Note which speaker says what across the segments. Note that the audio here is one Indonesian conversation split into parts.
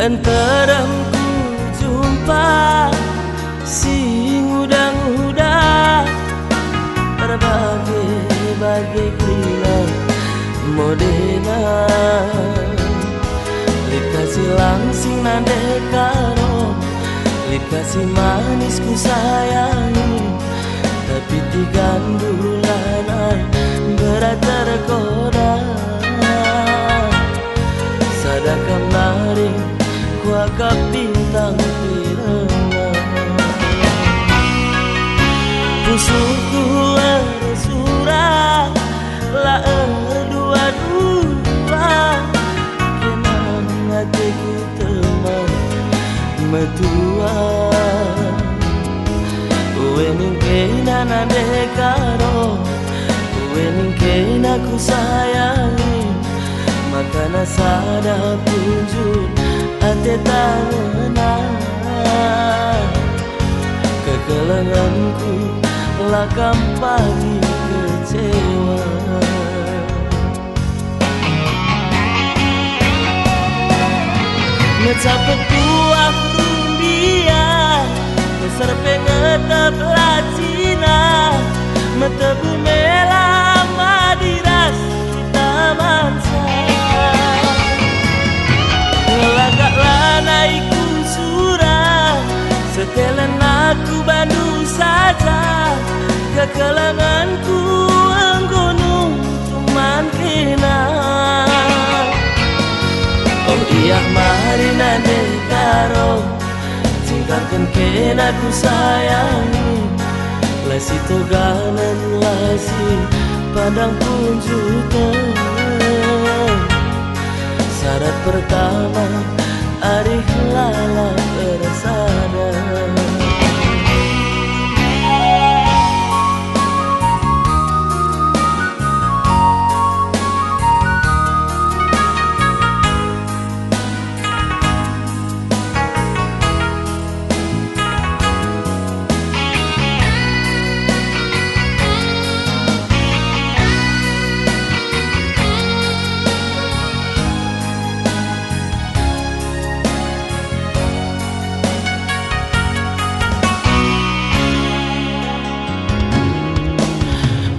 Speaker 1: Lantaran ku jumpa si udang-udang berbagai-bagai klina modena. Lip kasih langsing nande karo, lip kasih manis ku sayangi, tapi tiga bulan berat tergoda. Sadakam naring kuakap bintang firman, pusukku surah la dua-dua, kenang hatiku teman metua. Wening kena nande karo, wening kena ku sayangi, makana sada punjul ate tangan. Kekelenganku lakam pagi kecewa. Ngecapet buah rumbian, besar pengetep lacina, metebu melama diras taman saya. Ngelagak lanaiku surah, setelan aku bandu saja. Kekelanganku enggunung cuman kena. Oh iya mari nande karo, singkarkan kena ku sayangi. Lasi toganan lasi padang punjutan. Syarat pertama arih lala bersada.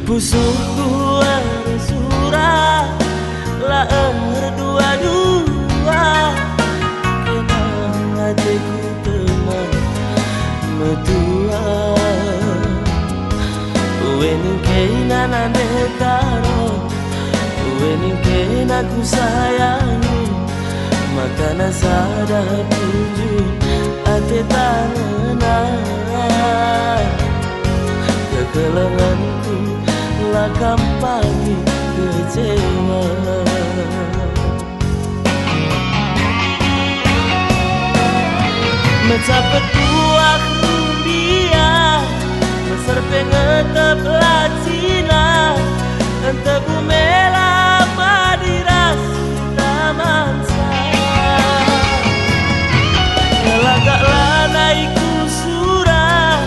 Speaker 1: Pusukku surah la dua-dua, kenang hatiku teman metua. Wening kena nande karo, wening kena ku sayangi, makana sada punjul ate tangan. Kekelenganku lakam pagi kecewa. Mencapet buah rumbian, besar pengetep lacina, entebu melama diras taman saya. Ngelagak lanaiku surah,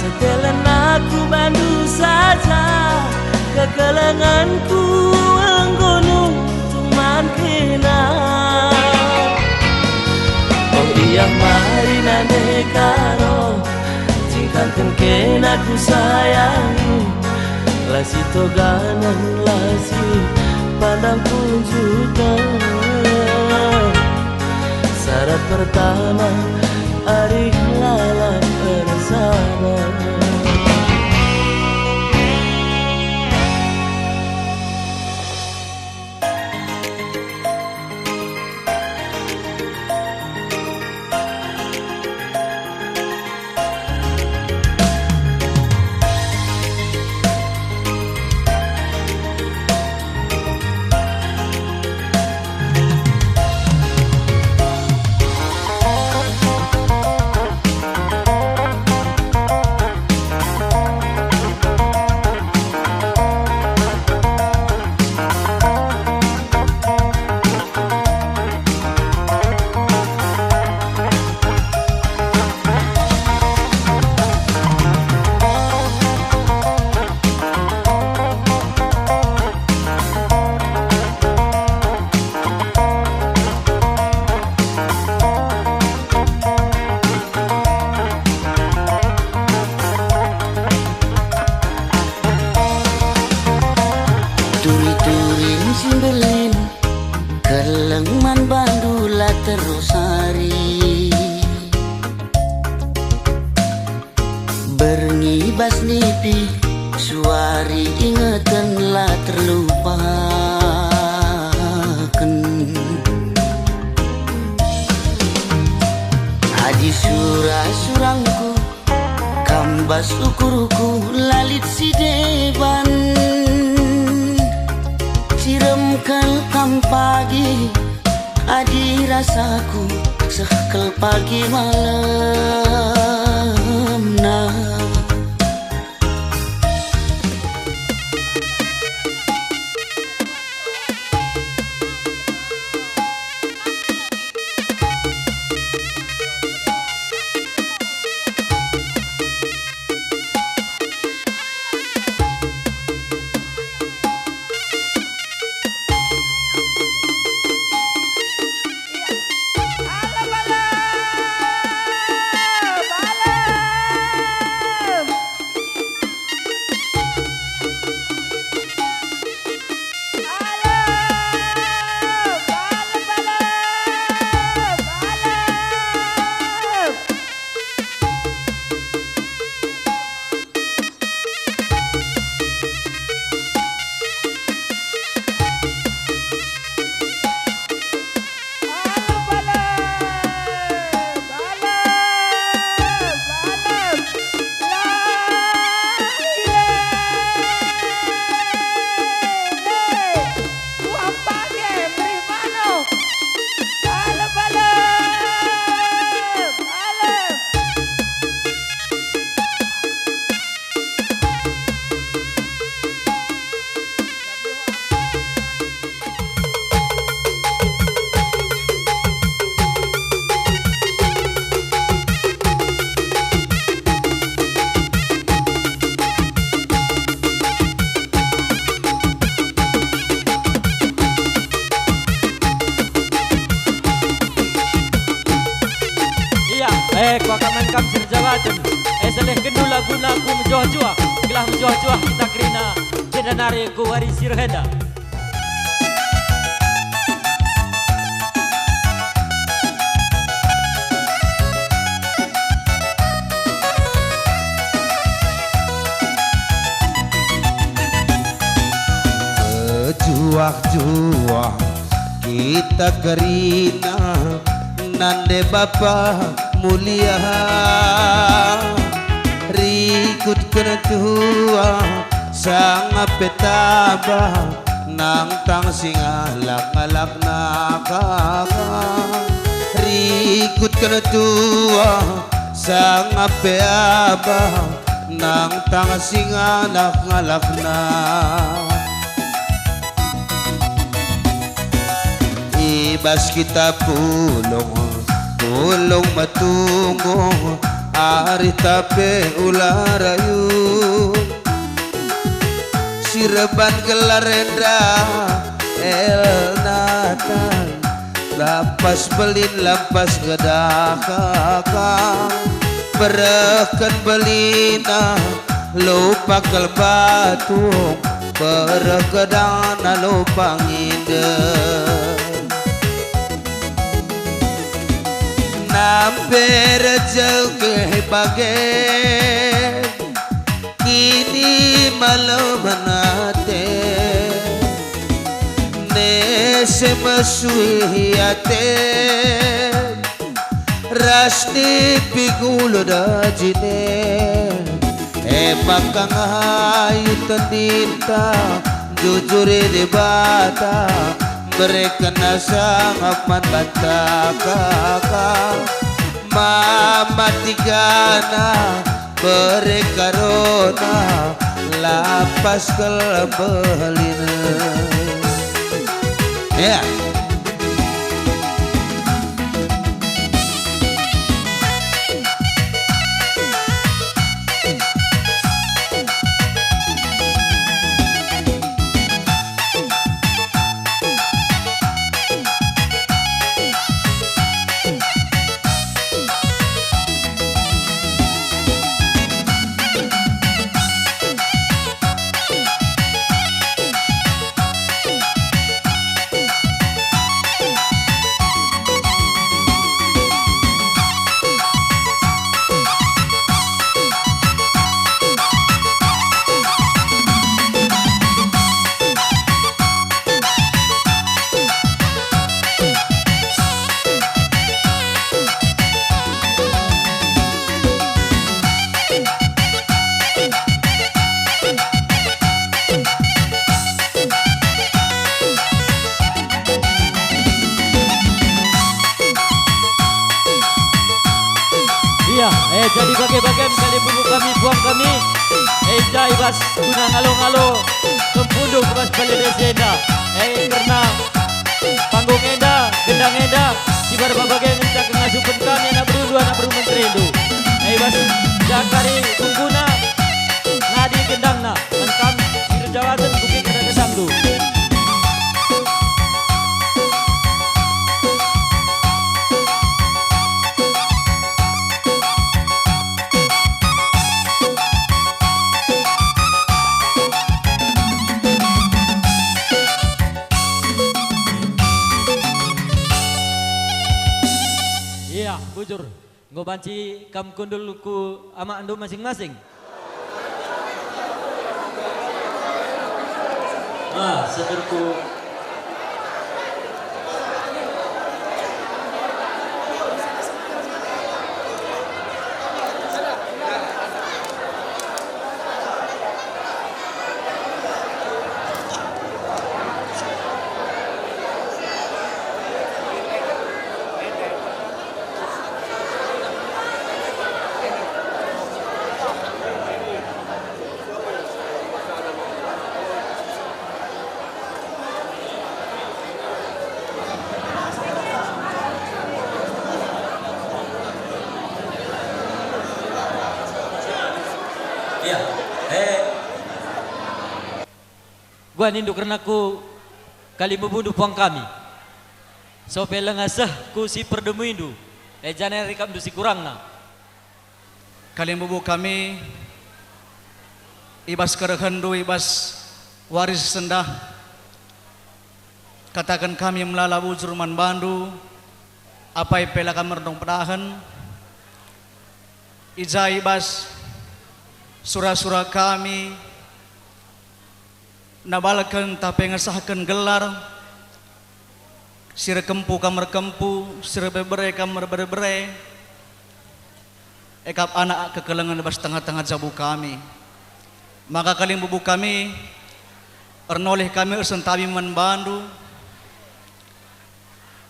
Speaker 1: setelan aku bandu saja. Kekelanganku enggunung cuman kena. Oh iya mari nande karo, singkarkan kena ku sayangi. Lasi toganan lasi pandang punjutan. Syarat pertama arih lala bersama.
Speaker 2: terus hari Bernibas nipi suari ingetanlah terlupakan Adi surah-surangku kambas ukuruku lalit si deban Siremkan kam pagi adi rasaku sekel pagi malam nah
Speaker 3: Kau kaman kam serjawatem seleh kedua guna ku menjuah-juah gelah menjuah-juah kita kerina tidak nari ku hari sirheda
Speaker 4: Juah-juah kita kerina nande bapa mulia rikut kena tua sang petaba nang tang singa lak nakaka rikut kena tua sang petaba nang tang singa lak na ibas kita pulong matungo ari tape ularayu sirban gelarenda el natan lapas belin lapas gedaka bereken belina lupa kelbatu berekedana lupa ngide Namper jauh ke bagai kini malam nate nese masuhiate rasni pigulo dajine bakang hayu tendita jujur debata mereka nasa ngapan bata kakak mama tigana mereka rona lapas kelebelina ya
Speaker 3: Jadi bagai-bagai kali bubu kami buang kami. Jai bas guna ngalo-ngalo kempundung bas balik desenda. Karena panggung enda, gendang enda. Sibar bagai minta kengasupan kami anak menteri itu. Bas jakari tungguna ngadi gendangna. Menkam sirjawatan bukit kena gendang tu. Bujur, ngo banci kam kundul ku ama ando masing-masing. Seperku gua nindu karena ku kali membunuh puang kami. So pela ngasah ku si perdemu indu. Jana rekam du si kurang na.
Speaker 5: Kali membunuh kami ibas kerehendu ibas waris sendah. Katakan kami melalabu Jerman Bandu. Apa pela kamerdong pedahan. Ija ibas surah-surah kami nabalakan tapi ngesahkan gelar sira kempu kamar kempu sira bebere kamar bebere ekap anak kekelengan bas tengah-tengah jabu kami maka kaling bubu kami ernoleh kami ersentabi manbandu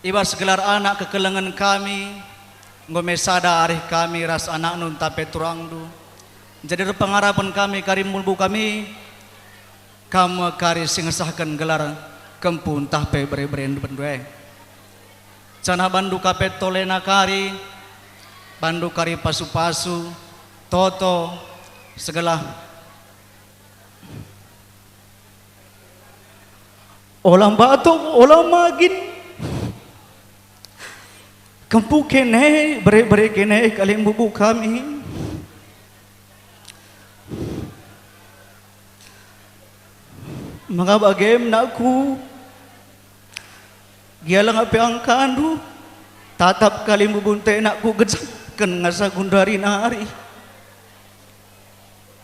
Speaker 5: ibas gelar anak kekelengan kami ngomesada arih kami ras anak nun tape turangdu jadi pengarapan kami karim bubu kami kamu kari singesahkan gelar kempun tahpe bere-bere bendue. Cana bandu kapet tolena kari, bandu kari pasu-pasu, toto, segala. Olam batu, olam magin. Kempu kene, bere-bere kene kaling bubu kami. Mga bagem na aku gialang api ang kandu tatap kali mubunte na aku gejakan ngasa gundari nari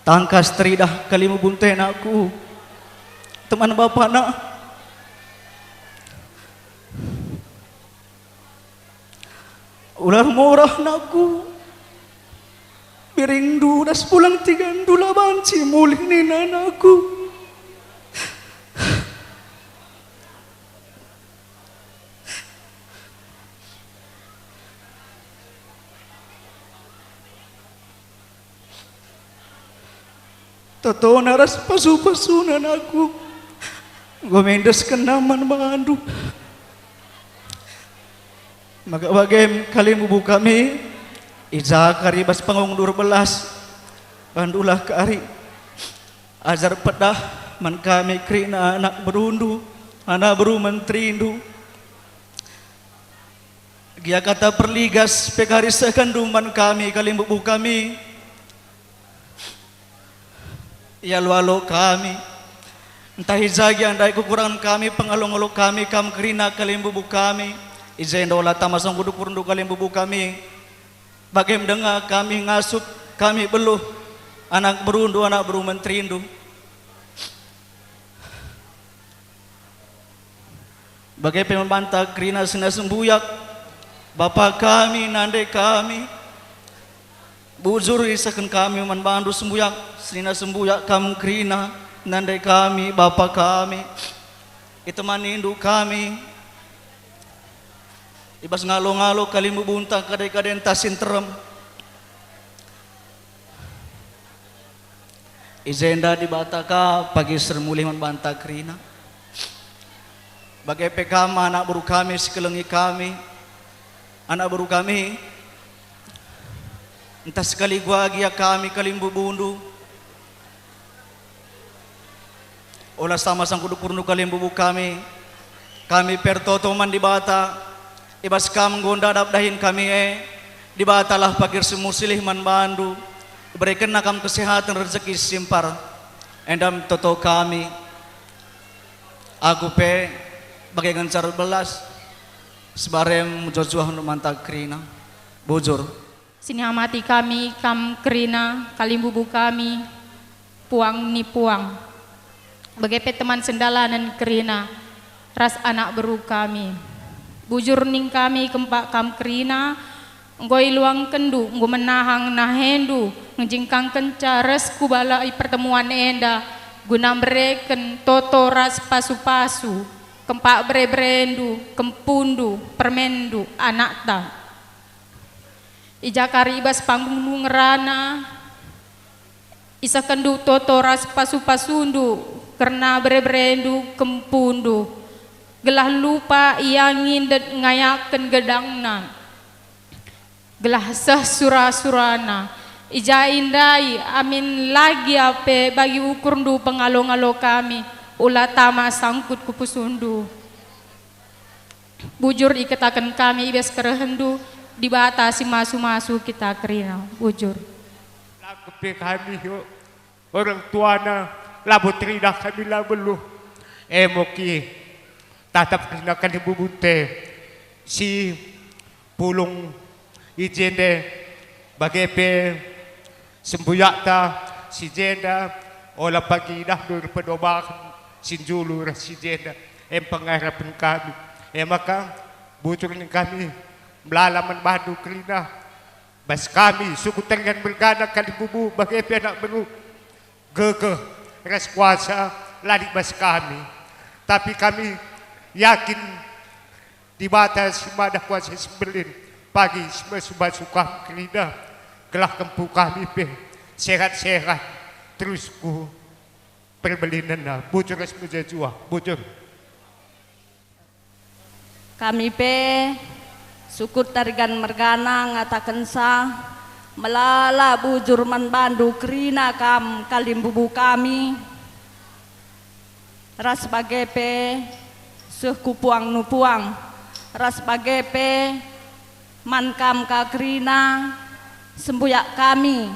Speaker 5: tangkas teridah kali mubunte na aku teman bapak na ular murah na aku piring dudas pulang tigan dula banci mulih ni nanaku Totoo naras pasu-pasunan aku gomendes kenaman bandu maka bagem kali bubu kami ija kari bas pangung 12 bandulah kari ajar pedah man kami krina anak berundu anak beru menterindu gia kata perligas pekari sekanduman kami kali bubu kami ya lualo kami entah hizagi andai kekurangan kami pengalung-alung kami kam kerina kalim bubu kami izain dola tamasong kuduk kurundu kalim bubu kami bagem dengar kami ngasup kami beluh anak berundu anak beru menterindu bagai pembantah kerina sena sembuyak bapak kami nande kami bujur isakan kami manbandu sembuyak sina sembuyak kam krina nandai kami bapa kami itu manindu kami ibas ngalo-ngalo kali mubunta kadai-kadai tasin terem Izenda di bataka pagi sermulih membantah kerina. Bagai pekama anak baru kami sekelengi kami. Anak baru kami entah sekali gua gia kami kalimbu bundu. Olah sama sang kudu kurnu kalimbu kami. Kami pertotoman di bata. Ibas kam gonda dahin kami di batalah pakir semusilih man bandu. Berikan nakam kesehatan rezeki simpar. Endam toto kami. Aku pe bagaikan cara belas. Sebarem mujojuah untuk mantag kerina. Bujur.
Speaker 6: Sini amati kami kam kerina kalimbubu kami puang ni puang. Bagai teman sendalanan kerina ras anak beru kami. Bujur ning kami kempak kam kerina. Ngoi luang kendu, nggo menahang nahendu, ngejingkang kenca res kubalai pertemuan enda, guna mereken toto ras pasu-pasu, kempak bre-brendu, kempundu, permendu, anakta. Ija karibas panggung ngerana, isa kendu toto ras pasu-pasundu, karena bre-brendu, kempundu, gelah lupa iangin dan ngayaken gedangna. Gelah sah surah-surana ija indai amin lagi ape bagi ukur ndu pengalo-ngalo kami ulah tama sangkut kupusundu bujur iketakan kami ibes kerehendu dibatasi masu-masu kita kerina bujur
Speaker 7: kepe kami yuk orang tuana labu trina kami labelu moki tatap kena kan ibu bute si pulung Ijende bagepe sembuyakta si jenda olah pagi dah dur pedobak sinjulu si jenda pengharapan kami maka bujur ni kami melalaman badu kerina bas kami suku tengan bergana kali bubu bagepe anak beru gege ras kuasa lari bas kami tapi kami yakin di batas madah kuasa sebelin pagi semua suka kerina gelah kempu kami pe sehat-sehat terus ku perbelinan bujur semua jua bujur
Speaker 8: kami pe sukut tarigan mergana ngatakan sa melala bujur man bandu kerina kam kalimbubu kami ras bagai pe suh kupuang nupuang ras bagai pe mankam kakrina sembuyak kami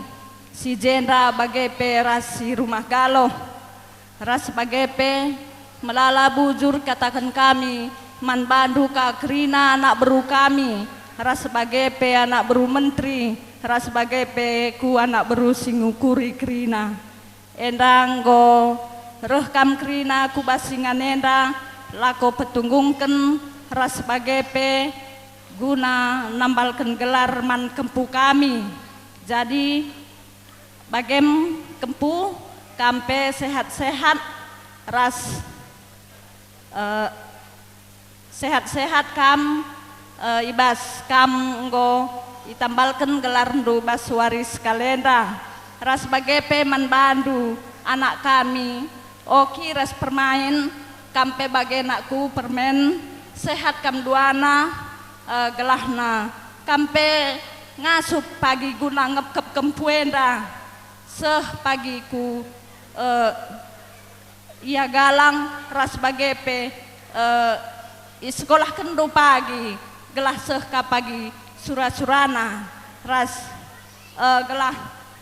Speaker 8: si jendra bagai pe ras si rumah galo ras bagai pe melala bujur katakan kami man bandu kakrina anak beru kami ras bagai pe anak beru menteri ras bagai pe ku anak beru singukuri krina endang go reh kam krina ku basingan enda lako petunggungken ras bagai pe guna nambalkan gelar man kempu kami jadi bagem kempu kampe sehat-sehat ras sehat-sehat kam ibas kam nggo itambalkan gelar ndu bas waris kalenda ras bagepe man bandu anak kami oki ras permain kampe bagenakku permen sehat kam duana gelahna kampe ngasup pagi guna ngepkep kempuenda seh pagiku ia galang ras bagepe sekolah kendo pagi gelah seh ka pagi surah-surana ras gelah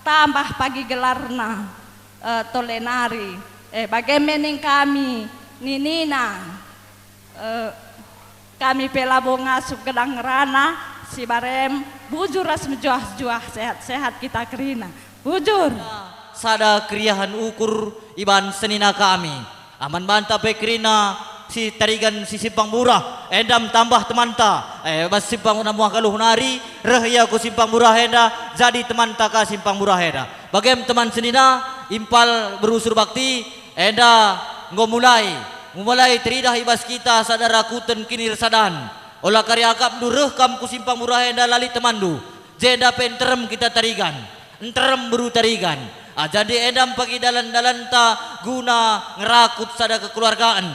Speaker 8: tambah pagi gelarna tolenari bagaimana kami ninina kami pelabo ngasup gedang rana si barem bujur ras menjuah-juah sehat-sehat kita kerina bujur
Speaker 3: sada kriahan ukur iban senina kami aman banta pe kerina si tarigan si simpang murah endam tambah temanta bas simpang namuah kaluh nari rehya ku simpang murah enda jadi temanta ka simpang murah enda bagem teman senina impal berusur bakti enda ngomulai teridah ibas kita sadara kuten kinir sadan olah karya akap dureh kam ku simpang murah enda lali temandu jenda penterem kita tarigan enterem beru tarigan Jadi edam pagi dalan-dalan ta guna ngerakut sada kekeluargaan.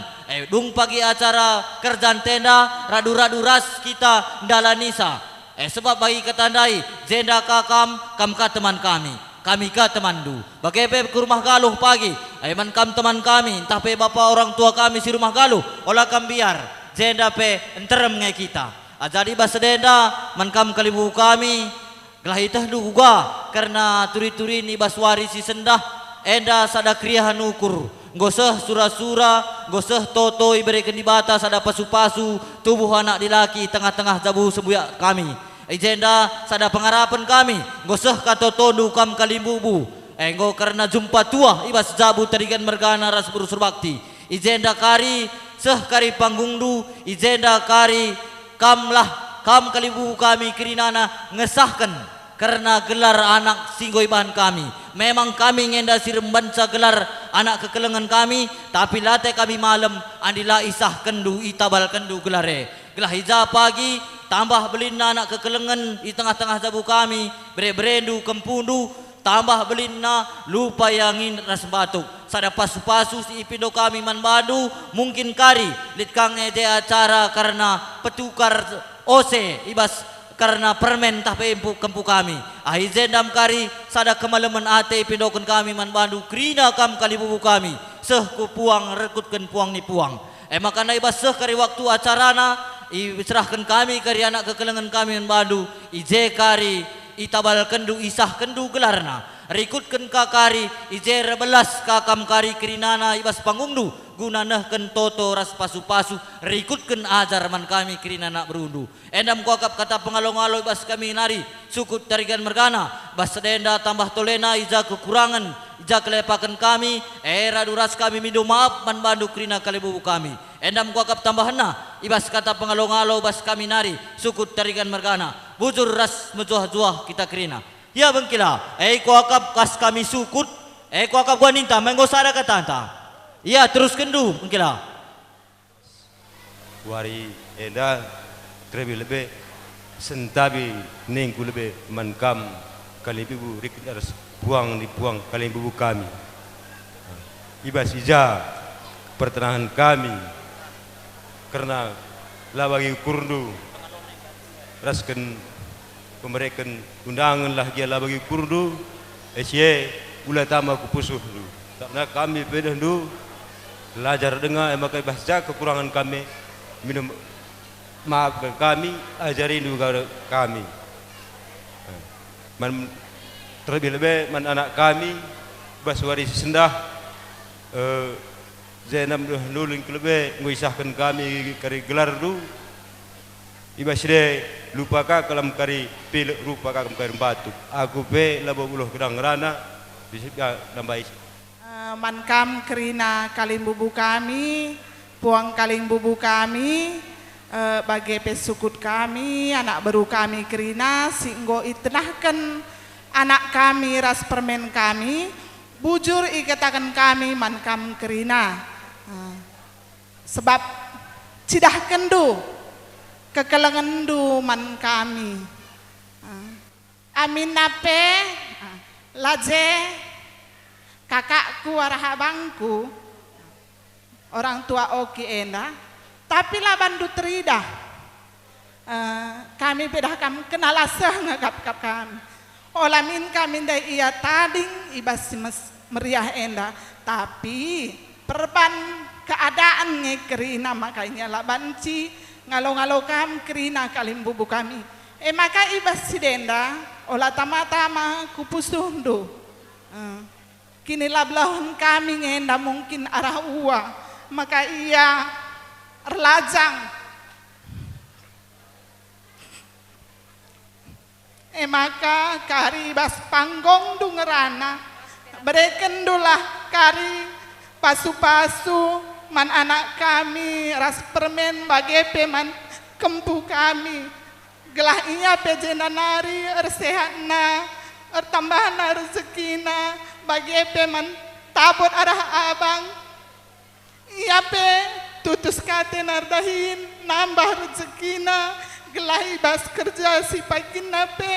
Speaker 3: Dung pagi acara kerjaan tenda radu-radu ras kita dalanisa. Sebab bagi ketandai jenda kam ka teman kami ka temandu. Bagai pe ke rumah galuh pagi. Man kam teman kami, entah pe bapa orang tua kami si rumah galuh. Olah kam biar jenda pe enterem ngai kita. Jadi bas denda man kam kalibu kami. Gelah itah duga karena turi-turi ni baswari si sendah enda sada kriahan ukur. Goseh sura-sura, goseh toto iberikan di bata sada pasu-pasu tubuh anak dilaki tengah-tengah jabu sebuyak kami. Ijenda sada pengarapan kami goseh katoto dukam kalimbubu. Enggo karena jumpa tua ibas jabu terigan mergana ras berusur bakti. Ijenda kari seh kari panggungdu, ijenda kari kam kalimbubu kami kirinana ngesahkan karena gelar anak singgoi bahan kami. Memang kami ngenda sirembanca gelar anak kekelengan kami, tapi late kami malam andila isah kendu itabal kendu gelare. Gelah hija pagi tambah belina anak kekelengan di tengah-tengah jabu kami, berendu kempundu tambah belina lupa yangin ras batuk. Sada pasu-pasu si ipindo kami man badu mungkin kari litkang ede acara karena petukar ose ibas karena permen tah pempu kempu kami. Ahizendam kari sada kemalaman ate pindokan kami man bandu krina kam kalibubu kami. Seh ku puang rekutkan puang ni puang. Makana ibas seh kari waktu acarana iserahkan kami kari anak kekelengan kami man bandu. Ije kari itabal kendu isah kendu gelarna. Rikutkan kakari ije rebelas kakam kari krinana ibas pangungdu guna nehken toto ras pasu-pasu rikutkan ajar man kami kirinana berundu. Endam kuakap kata pengalong-along ibas kami nari sukut tarigan mergana bas denda tambah tolena ija kekurangan ija kelepakan kami radu ras kami mindu maaf man bandu krina kalibubu kami. Endam kuakap tambahana ibas kata pengalong-along bas kami nari sukut tarigan mergana bujur ras mejuah-juah kita krina. Ya bengkila, kuakap kas kami sukut, kuakap gua ninta, menggosara katanta. Ya terus kendu bengkila.
Speaker 9: Wari enda terlebih lebih sentabi nengku lebih mankam kalibu rikit harus buang kalibu kami. Ibas ija pertenangan kami karena lawagi kurdu rasken pemberikan undangan lah dia lah bagi kurdu esye ulah tambah kupusuh dulu karena kami pedah dulu belajar dengar maka bahasa kekurangan kami minum maaf kami ajarin juga kami man terlebih-lebih man anak kami baswari sendah Zainam nulung kelebe ngisahkan kami kari gelar dulu ibasre lupaka kalam kari pilek rupa kalam kari batuk aku pe labo buluh gedang rana bisa nambah
Speaker 10: mankam kerina kaling bubu kami puang kaling bubu kami bagi pesukut kami anak baru kami kerina singgo itenahkan anak kami ras permen kami bujur ikatakan kami mankam kerina sebab cidah kendu kekelengan man kami. Amin nape laje kakakku warah abangku orang tua oki enda tapi lah bandu teridah kami bedah kami kenal asah ngagap kami olamin kami dai iya tading ibas meriah enda tapi perban keadaan ngekerina makanya lah banci ngalo-ngalo kam kerina kalim bubu kami maka ibas si denda olah tama-tama kupusundu kini lablahun kami ngenda mungkin arah uwa maka ia erlajang maka kari ibas panggong dungerana bereken dulah kari pasu-pasu man anak kami ras permen bagi peman kempu kami gelah iya pejena nari ersehatna ertambahna rezekina bagi peman tabut arah abang iya pe tutus kate nardahin nambah rezekina gelah ibas kerja si pagina pe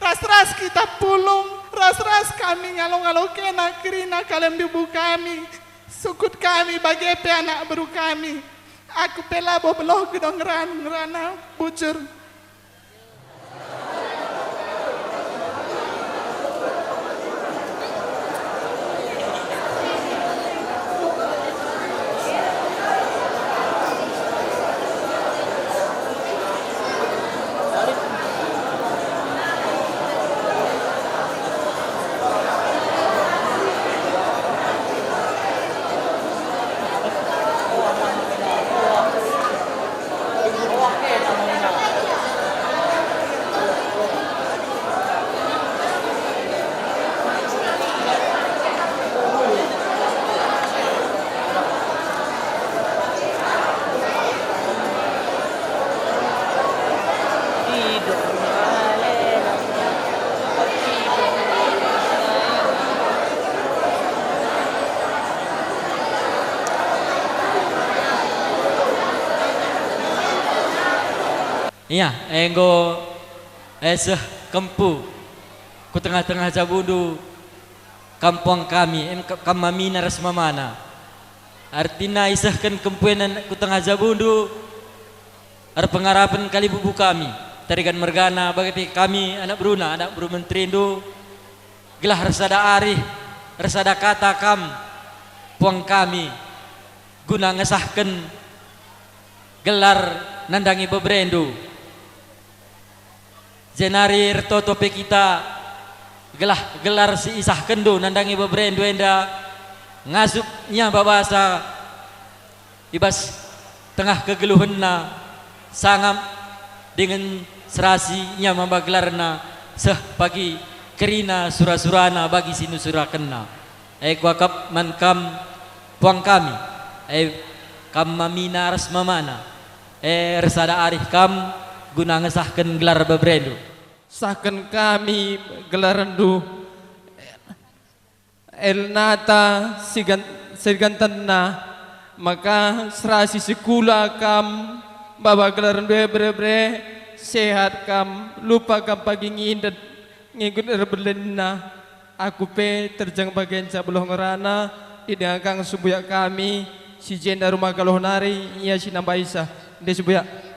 Speaker 10: ras-ras kita pulung ras-ras kami ngalo-ngalo kena kerina kalian bibu kami. Sukut kami bagi anak baru kami. Aku pelabo beloh gedong ngerana bujur.
Speaker 3: Iya, enggo eseh kempu ku tengah-tengah Jabundu kampung kami kamamina rasmamana. Artina isahkan kempuenan ku tengah Jabundu ar pengarapan kali bubu kami tarigan mergana bagi kami anak buru menterindu gelah resada arih resada kata kam puang kami guna ngesahkan gelar nandangi bebrendu jenari retotope kita gelar si isah kendo nandangi bebrendu enda ngasupnya babasa ibas tengah kegeluhenna sangam dengan serasinya mambaglarna seh pagi kerina surah-surana bagi sinu surakenna kuakap mankam puang kami kam mamina rasmamana resada arih kam guna ngesahkan gelar bebrendu
Speaker 11: sahkan kami gelarandu elnata sigantanna maka serasi sekula kam baba gelarandu bre sehat kam lupa kam pagi ngindet ngikut erbelenna aku pe terjang bagian sabeloh ngerana idangkang subuyak kami si jenda rumah galoh nari ia si nambaisa de subuyak.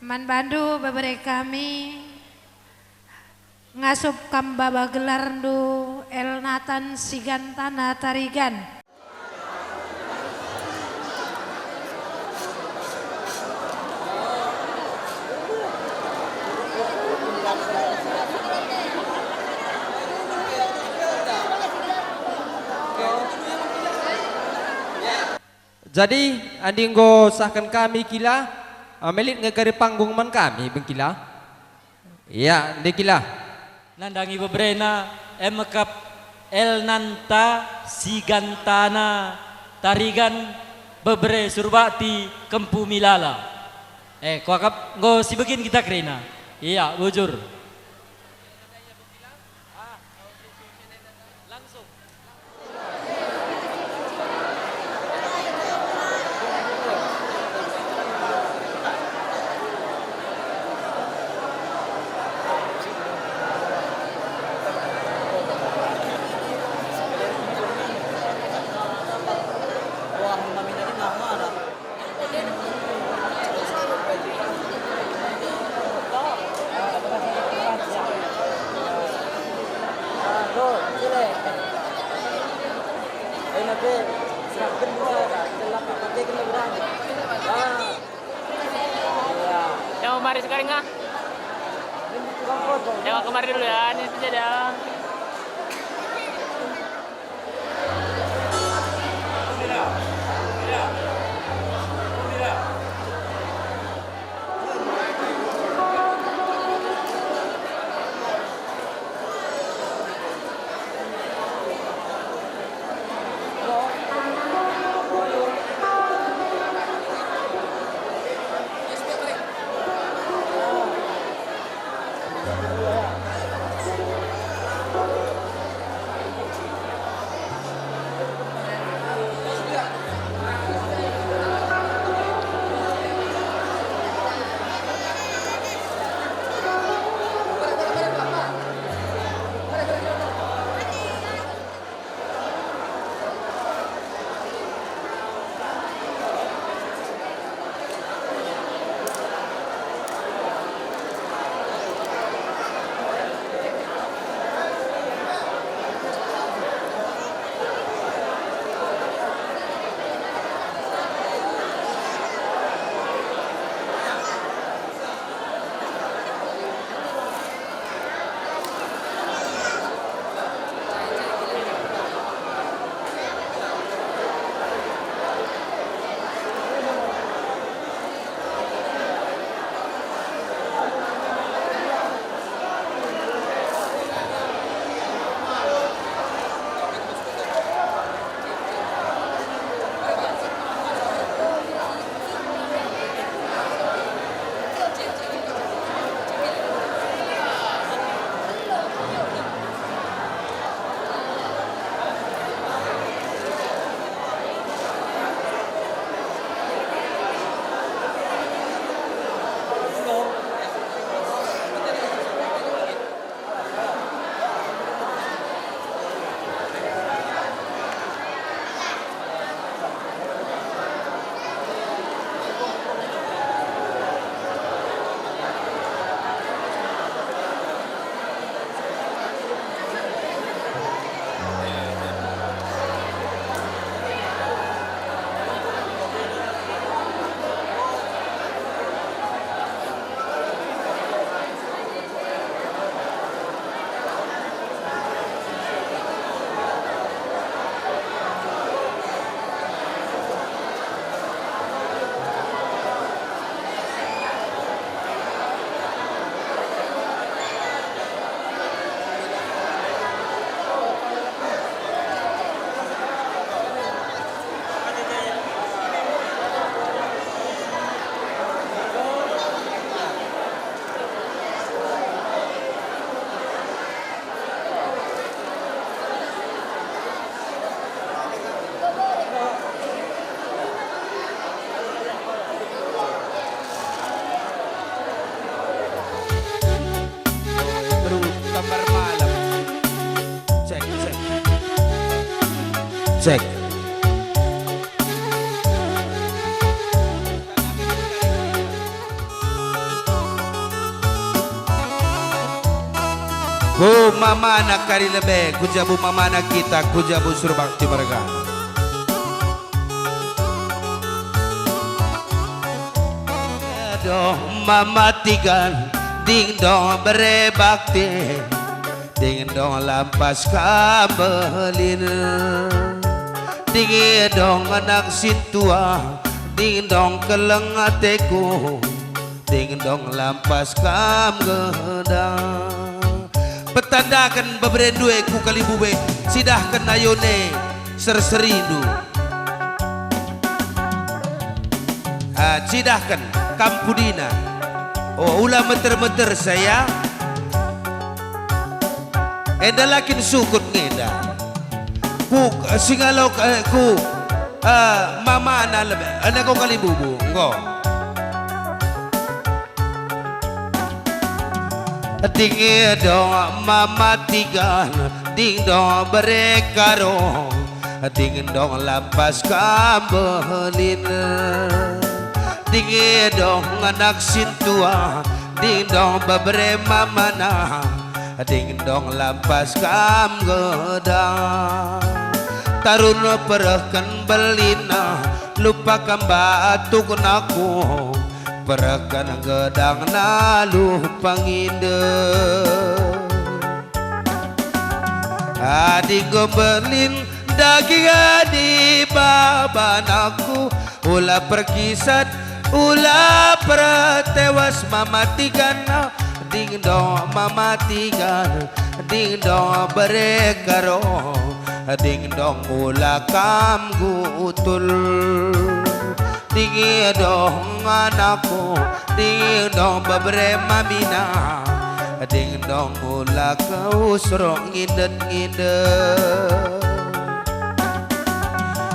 Speaker 12: Man bandu babere kami ngasup kambaba gelarndu elnatan sigantana tarigan
Speaker 11: jadi andinggo sahkan kami kila melit ngegari panggung man kami bengkila iya dekila
Speaker 3: nandangi bebrena emekap elnanta sigantana tarigan bebre surbati kempu milala kuakap ngo si begin kita kerina iya bujur
Speaker 13: Yang kemarin sekarang nggak? Yang kemarin dulu ya, ini saja.
Speaker 4: Cek. Ku mama anak kari lebe, ku jabu mama anak kita, ku jabu suruh bakti mereka. Dong mama tigan, ding dong berebakti, ding dong lampas kabelin, ding dong anak sintua, ding dong kelengateku, ding dong lampas kam gedang. Petandakan beberendue ku kali bube sidahkan ayone serserindu sidahkan kampudina oh ulah meter-meter saya enda lakin sukut ngeda ku singalau ku mama anak ko kali bubu ngo ding dong mama tigan ding dong berekaro ding dong lampas kabelin ding dong anak sintua ding dong bebre mamana ding dong lampas kam gedang tarun perahkan belina lupakan batu kenaku perakan gedang nalu panginde adik gobelin daging adi babanaku ulah perkisat ulah pertewas mamatikan ding dong mamatikan ding dong berekaro ding dong ulah kam gutul ding dong anakku ding dong bebre mamina ding dong ulah kau serong ngindet-ngindet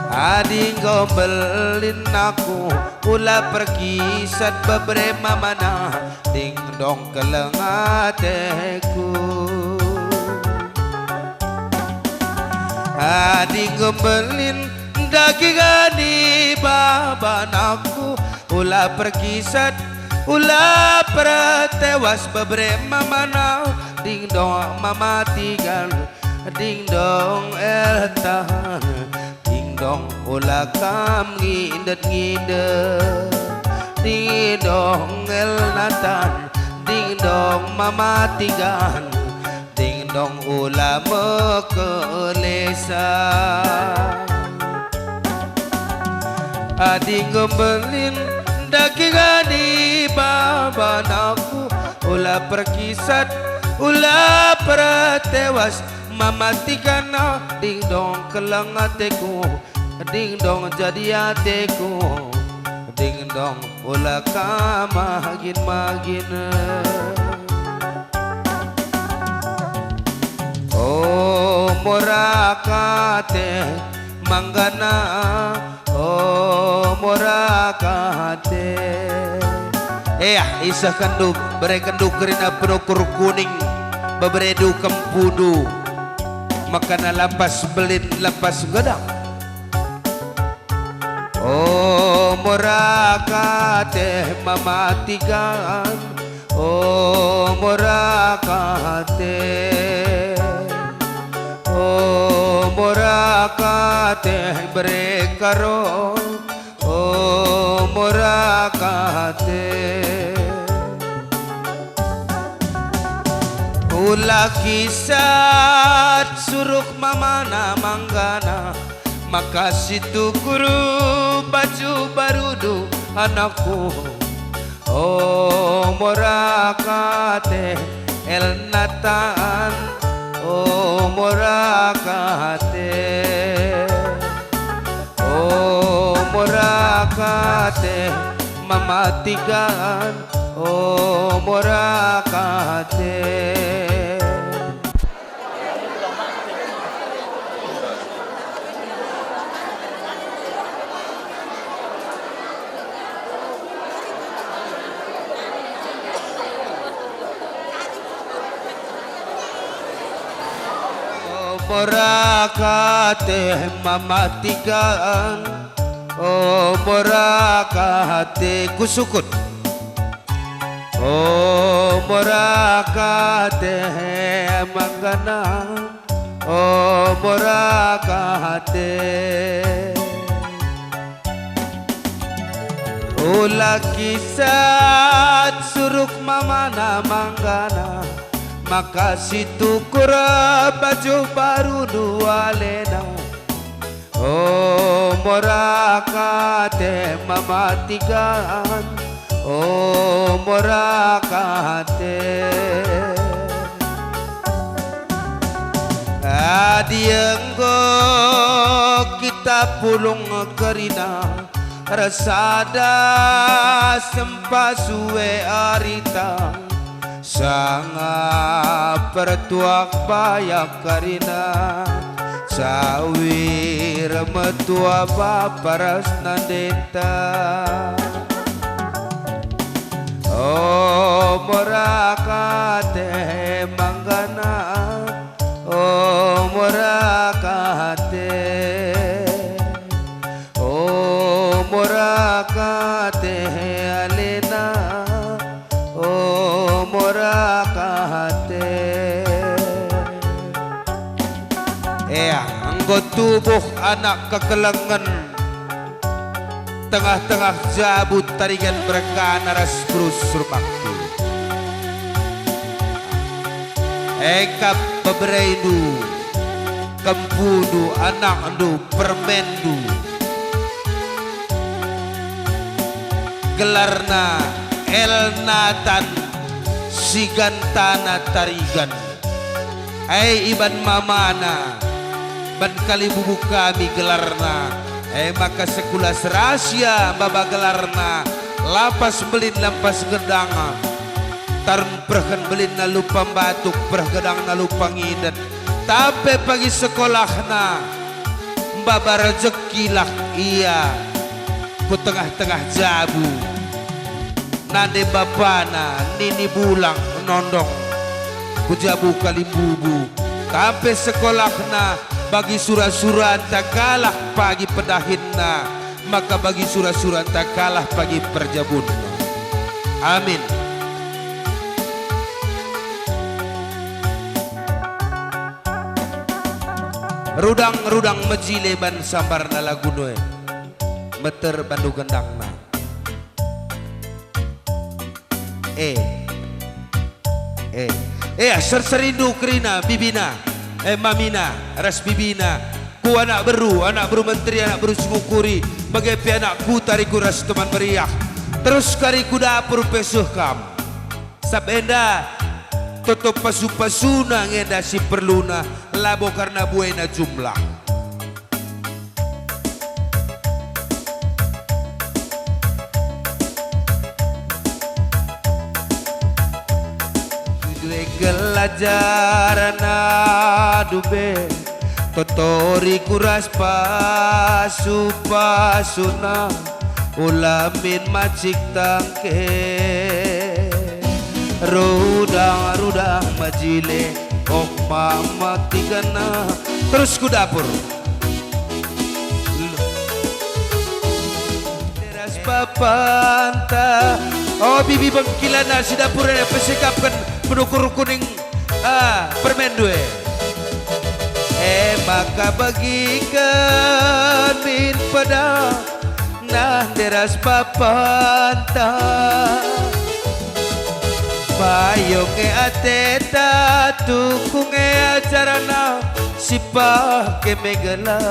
Speaker 4: ading gobelin aku ulah perkisat bebre mamana ding dong kelengateku ading gobelin daging ani babanaku ulah perkisat ulah pertewas bebre mamana ding dong mamatikan ding dong eltahan ding dong ulah kam ngindet-ngindet ding dong elnatan ding dong mamatikan ding dong ulah mekelesa ading gembelin daging ani babanaku ulah perkisat ulah pertewas mamatikan ding dong kelengateku ding dong jadi ateku ding dong ulah kamagin-magin oh morakate manggana oh morakate isa kandu berekandu kerina penukur kuning beberedu kempudu makana lapas belin lapas gedang oh morakate mamatikan oh morakate oh morakate berekaro oh morakate ulah kisat suruh mamana manggana maka situ guru baju barudu anakku oh morakate elnatan oh morakate oh morakate mamatikan oh morakate morakate mamatikan, oh morakate kusukut, oh morakate manggana, oh morakate. Ula kisat suruk mamana manggana, maka situ kura baju baru dua lena. Oh morakate mamatikan, oh morakate. Adienggo kita pulung kerina, rasada sempasuwe arita, sanga pertuak bayak karina, sawir metua baparas nandenta. Oh morakate manggana, oh morakate, oh morakate alena, oh morakate. Anggo tubuh anak kekelengan, tengah-tengah jabut tarigan berkana ras brusur bakti. Eka bebereidu, kempudu anak andu permendu, gelarna elnatan sigantana tarigan. Iban mamana ban kali bubu kami gelarna, maka sekulas rahasia baba gelarna, lapas belin lampas gedang, tarun perhen belin nalu pembatuk pergedang nalu pangidan. Tapi pagi sekolahna baba rezekilah iya ku tengah-tengah jabu, nade bapana nini bulang nondong ku jabu kali bubu. Tapi sekolahna bagi surah-surah tak kalah pagi pedahinna, maka bagi surah-surah tak kalah pagi perjabunna. Amin. Rudang-rudang mejile ban sambarna lagunoe, meter bandu gendangna. Serserindu kerina bibina, mamina ras bibina, ku anak beru menteri, anak beru sumukuri, bagai anakku tariku ras teman meriah, terus kariku dapur pesuh kam, sabenda tutup pasu-pasuna ngenda si perluna, labo karena buena jumlah. Gelajarana dube totori kuras pasu-pasuna, ulamin macik tangke, rudang-rudang majile ok mama tigana. Terus ku dapur teras papanta, oh bibi bengkilana si dapurnya pesikapkan penukur kuning permen due. Maka bagikan min pada nah deras papanta, bayonge ateta tukunge ajarana sipa kemegala,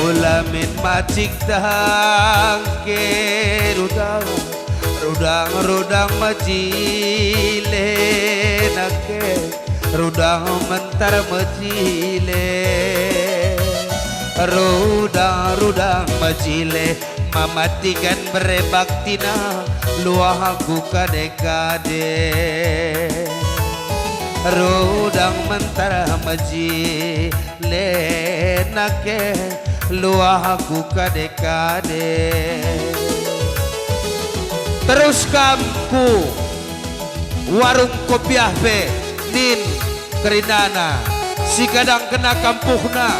Speaker 4: ulamin macik tangke rudang majile nake, rudang mentar majile, rudang majile mamatikan berebaktina, luah aku kade-kade, rudang mentar majile nake, luah aku kade-kade. Terus kamku warung kopiah be nin Kerinana si kadang kena kampuhna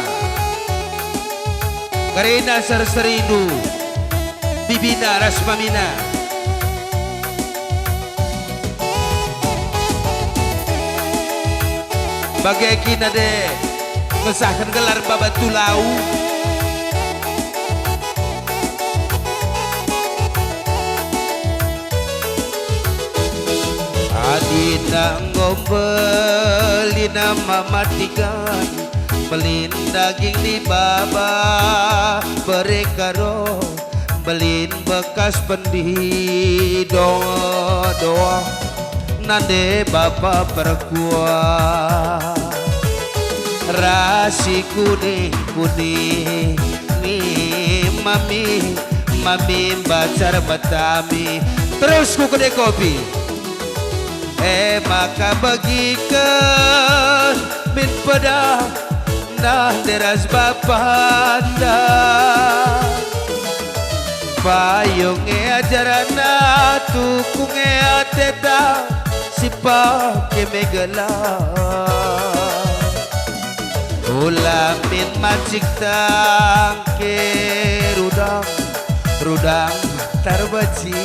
Speaker 4: Karina serseridu Bibina Rasmamina bagai kina de ngesahkan gelar babatulau Adina ngombeli nama matikan Belin daging di baba berekaro Belin bekas pendi doa Nande bapa perkuah Rasi kuning Nih mami bacar batami Terus ku kedai kopi maka bagikan min pada nah deras bapanda payung ajarana tukung ateta si pake megala ulamin macik tangke rudang tarbaci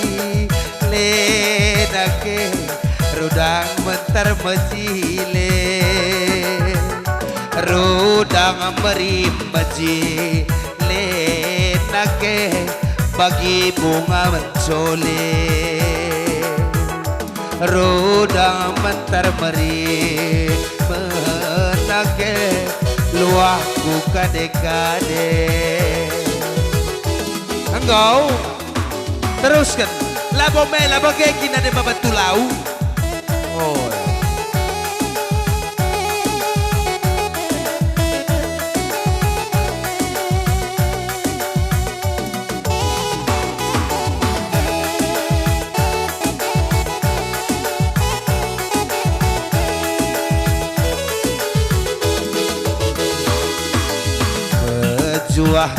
Speaker 4: lenake Rudang mentar majile Rudang merimbaji Lenake bagi bunga mencole Rudang mentar menake luahku kade-kade Enggau teruskan Labo mela bagai kina de babatulau Oh.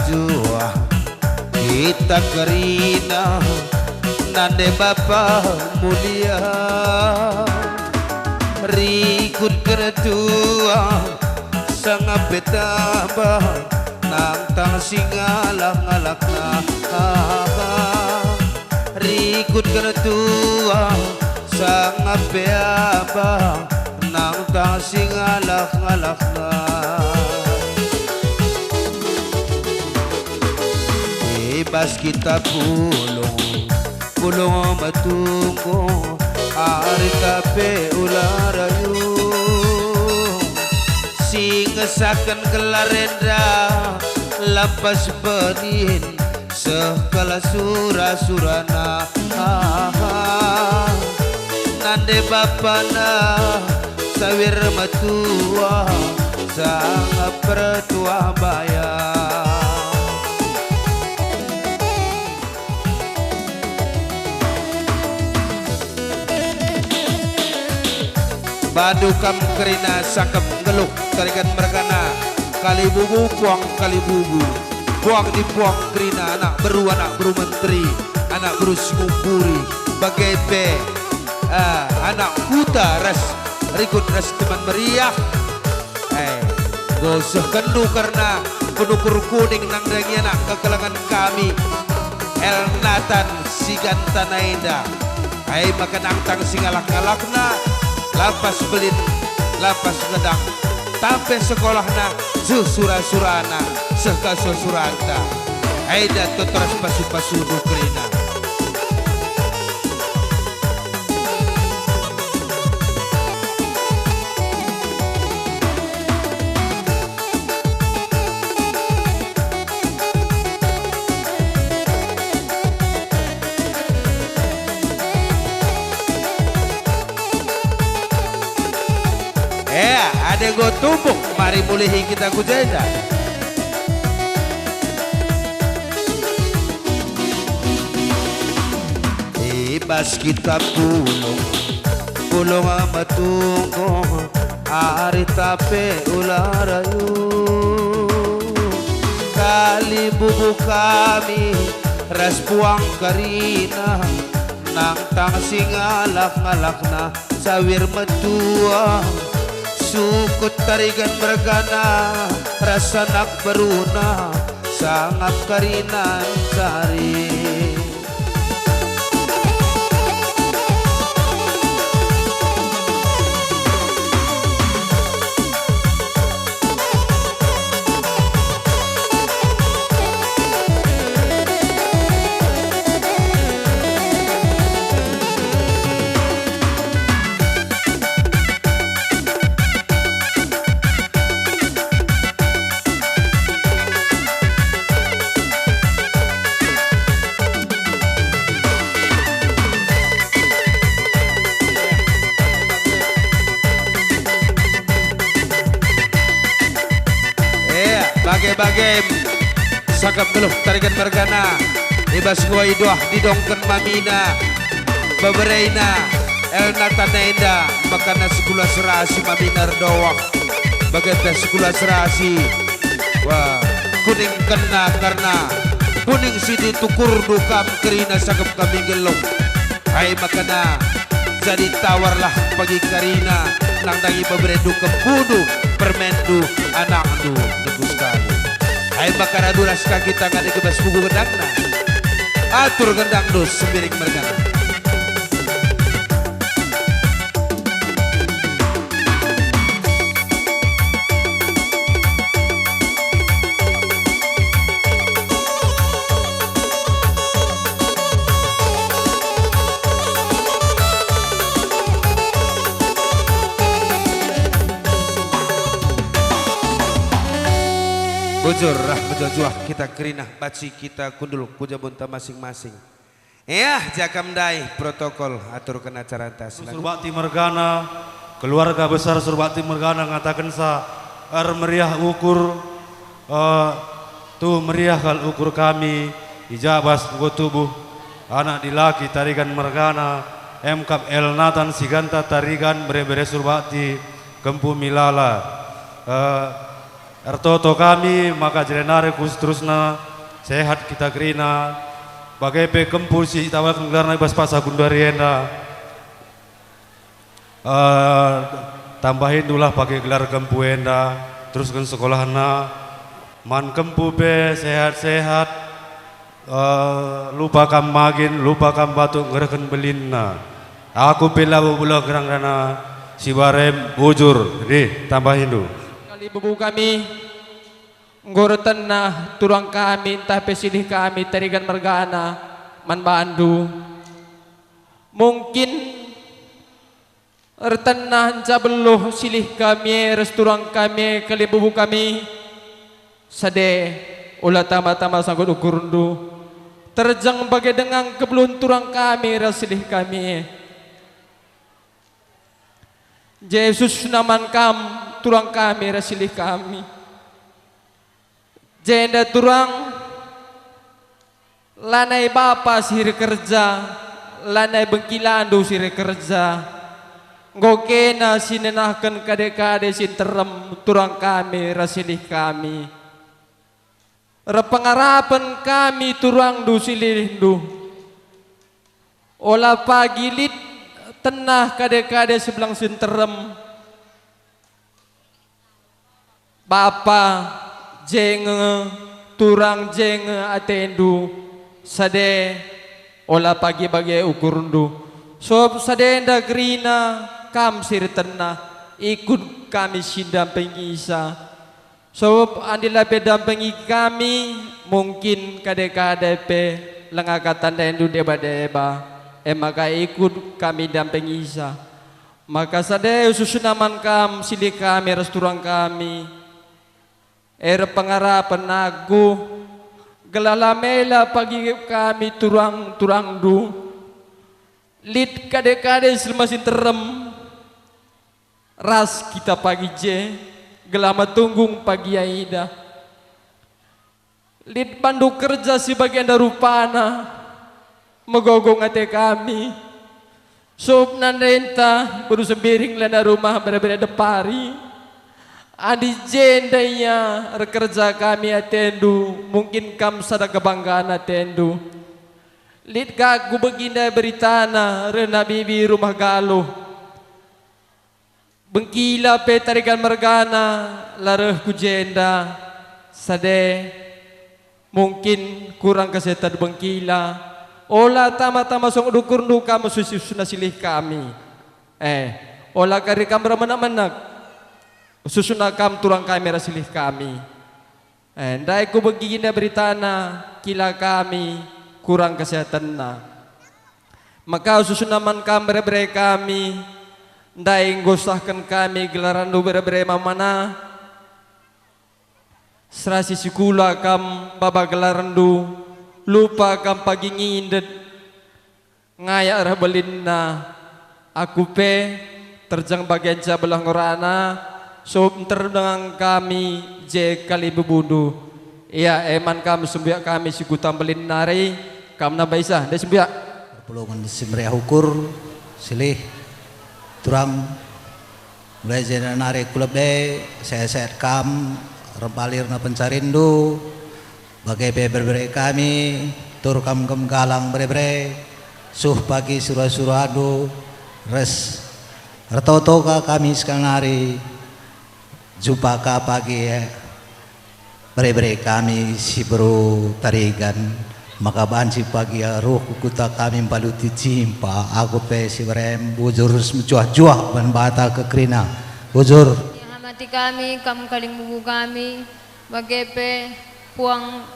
Speaker 4: Juah kita kerina nande bapa mulia Rikut keretua sangat betaba nang tang singalak-ngalakna Rikut keretua sangat betaba nang tang singalak-ngalakna Bebas kita pulong matunggo Ari tape ularayu Singesakan kelarenda Lampas benin Sekala surana Nande bapana Sawir matua Sangat pertua bayar Badu kam kerina sakap ngeluh tarikan merkana kali bubu puang kali bubu puang di puang kerina anak beru menteri anak beru singupuri bagai pe anak kuta ras rikut ras teman meriah gosok kendu karena penukur kuning nang dengi anak kekelangan kami El Natan Sigantana Indah makan angtang singalak-ngalakna lapas belin, lapas gedang Tampe sekolahna, surana Seka suranta Aida tutras pasu-pasu dukrina ada go tumbuk mari mulihi kita kujenda ibas kita pulong matunggo ari tape ularayu kali bubu kami ras puang karina nang tang singalak-ngalakna sawir metua sukut tarigan bergana rasa nak beruna sangat karinan cari. Bagai sakap geluh tarikan mergana ibas gua idoah didongken mamina bebereina elna tanenda makana segula serasi mamina doang bagai teh segula serasi wah kuning kena karena kuning sidi tukur dukam kerina sakap kami geluh hai makana jadi tawarlah pagi karina nang dangi beberedu kepudu permendu anakdu tegus sekali. Hai bakar aduras kaki tangan ikebas buku gendangna atur gendang dus sembiring mergana. Bujur rah bejajuah kita kerinah baci kita kundul kujabunta masing-masing. Jakam dai protokol aturkan acara tas.
Speaker 14: Surbakti Mergana, keluarga besar Surbakti Mergana ngatakan sa meriah ukur tu meriah kal ukur kami ijabas go tubuh anak dilaki tarigan Mergana MKap El Nathan Siganta tarigan bere-bere Surbakti Kempu Milala. Ertoto kami maka jerenare kus terusna sehat kita kerina bagai pe kempul si tawal kenglarna ibas pasa gundarienda tambahin dulah pakai gelar kempu enda teruskan sekolahna man kempu pe sehat-sehat lupakan magin lupakan batuk ngerakan belinna aku pela bula gerang dana si barem bujur di tambahin dulu.
Speaker 11: Ibu kami ngorotan na turang kami entah pesilih kami tarigan mergana man bandu mungkin ertan na hanca beluh silih kami resturang kami kali bubu kami sade ulah tama-tama sanggut ukurundu terjang bagai dengan kebelun turang kami rasilih kami Yesus naman kam turang kami rasilih kami jenda turang lanai bapa siri kerja lanai bengkilandu siri kerja ngokena sinenahkan kade-kade sinterem turang kami rasilih kami repengarapan kami turang du silindu olah pagilit tenah kade-kade sebelang sinterem Bapa jenge turang jenge atendu sade ola pagi bagi ukurundu sob sade nda grina kam sirtena ikut kami sindampingi isa sob andila pedampingi kami mungkin kade-kade pe lengakatan dendu deba-deba maka ikut kami dampingi isa maka sade susunaman kam silih kami resturang kami pengarapan nagu gelalamela pagi kami turang du lit kade-kade selmasin terem ras kita pagi je gelama tunggung pagi aida lit pandu kerja si bagian darupana megogong ate kami sob nandenta baru sembiring lana rumah berbeda depari adi jendanya rekerja kami atendu mungkin kam sada kebanggaan atendu lit gagu beginda beritana rena bibi rumah galuh bengkila pe tarigan mergana lareh ku jenda sade mungkin kurang kesehatan bengkila ola tama-tama song dukur duka susunah silih kami ola kari kamera menak-menak susunah kam turang kamera silih kami ndai ku begini beritana kila kami kurang kesehatan na maka susunaman kamera kami ndai ngosahkan kami gelaran du bere mana serasi sikula kam baba gelaran du lupa kam pagi ngindet ngayak rabelinna aku pe terjang bagian cabelah ngorana so dengan kami je kali bebudu iya eman kami sembiak kami sikutam belin nari kam na baisa de sembiak
Speaker 15: perpulungan simriah ukur silih turang mulai jena nari kulab de saya kam rempalir na pencarindu bagai beber kami tur kam galang bre suh pagi surah adu res retoto ka kami sekarang hari jumpa ka pagi bre kami si bro tarigan maka banci pagi roh kukuta kami baluti cimpa aku pe si berem bujur juah ban bata ke krina bujur
Speaker 16: yang hamati kami kamu kaling bubu kami bagepe puang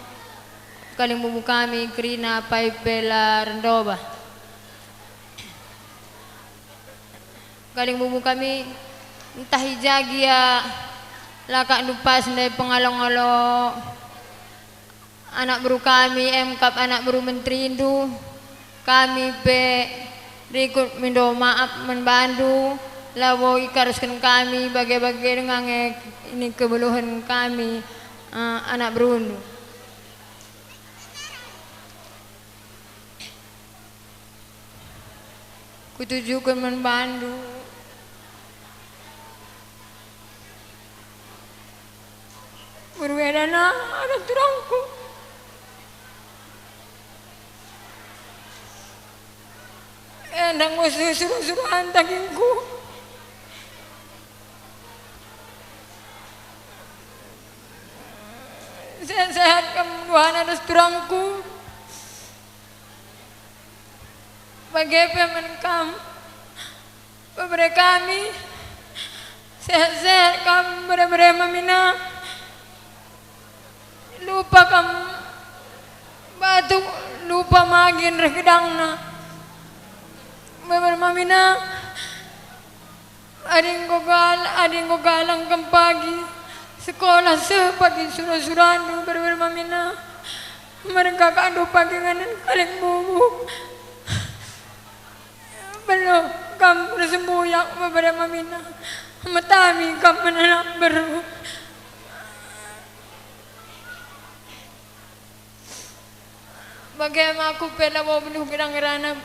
Speaker 16: kaling bubu kami krina pai pela rendoba kaling bubu kami entah hijagi ya laka lupa sendai pengalong-along anak baru kami emkap anak baru menteri Indu kami pe rikut mindo maaf membantu lawo ikaruskan kami bagai-bagai dengan ini kebeluhan kami anak berundu kutujukan membantu berwedana anak turangku endang suruh-suruhan dagingku sehat-sehat kemuduhan atas turangku bagai pemenkam beberapa kami sehat-sehat kamu beberapa mamina lupa kamu batuk lupa magin rekedangna beberapa mamina ading ko galang kam pagi sekolah sepagi surah-surahan beberapa mamina mereka kado pagi nganan kaling bubu belum kam bersembuyak beberapa mamina matami kam menanak beru bagaimana aku pernah bawa benuh gerang-gerana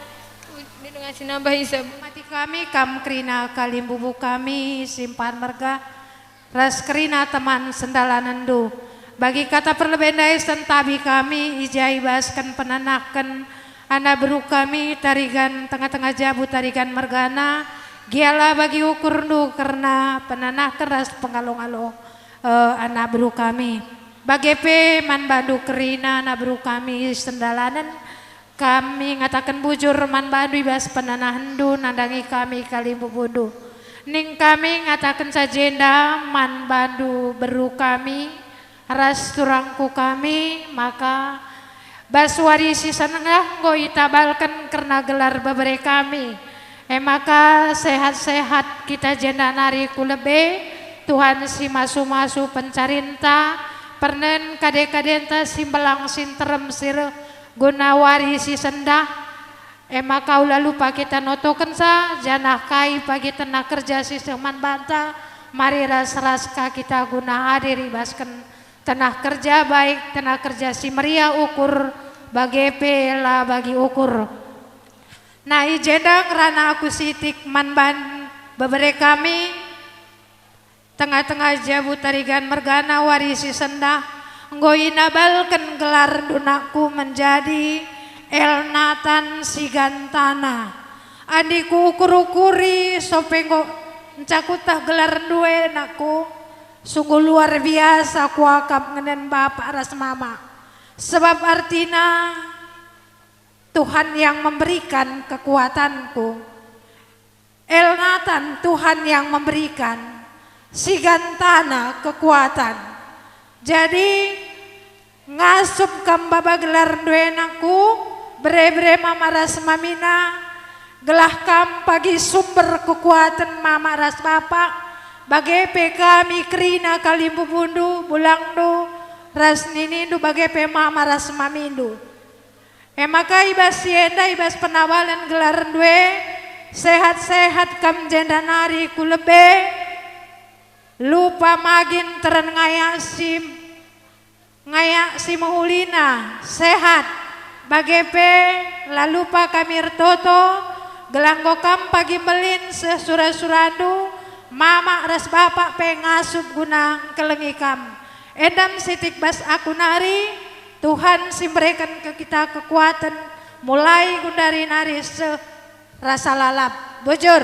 Speaker 16: dengan sinambah hisab
Speaker 12: mati kami kam krina kalim bubu kami simpan merga ras krina teman sendalanan du bagi kata perlebendai sentabi kami ijai baskan penanakan anak beru kami tarigan tengah-tengah jabu tarigan mergana giala bagi ukur du karena penanah keras pengalung-alung anak beru kami bagi pe man bandu krina anak beru kami sendalanan kami ngatakan bujur man bandu ibas penanahan du nandangi kami kali bubudu ning kami ngatakan sajenda man bandu beru kami ras turangku kami maka baswari si senengah go itabalkan karena gelar babere kami maka sehat-sehat kita jenda nari kulebe Tuhan si masu-masu pencarinta pernen kade-kadenta simbelang sinterem sire gunawari si sendah maka lalu pagi kita notokan sa janah kai pagi tenah kerja si seman banta mari ras-raska kita guna hadir ibaskan tenah kerja baik tenah kerja si meria ukur bagi pela bagi ukur nah ijedang rana aku sitik manban bebere kami tengah-tengah jabu tarigan mergana warisi sendah nggoy nabalkan gelar dunaku menjadi Elnatan Sigantana adiku ukur-ukuri sopenggo encakutah gelar dua anakku. Sungguh luar biasa kuakap ngenen bapak ras mama. Sebab artinya Tuhan yang memberikan kekuatanku. Elnatan Tuhan yang memberikan. Sigantana kekuatan. Jadi ngasup kambaba gelar duenaku. Bre-bre mama ras mamina. Gelah kam pagi sumber kekuatan mama ras bapak. Bagepe kami krina kalimbu bundu bulangdu ras ninindu bagepe mama ras mamindu. Maka ibas sienda ibas penawalan gelar due sehat-sehat kam jendanari kulebe lupa magin teren ngayak si muhulina sehat bagepe lalupa kami rtoto gelanggo kam pagi melin sesura-suradu mama ras bapak pengasup guna kelengikam. Edam sitik bas aku nari, Tuhan simberikan ke kita kekuatan mulai gundari nari rasa lalap. Bujur.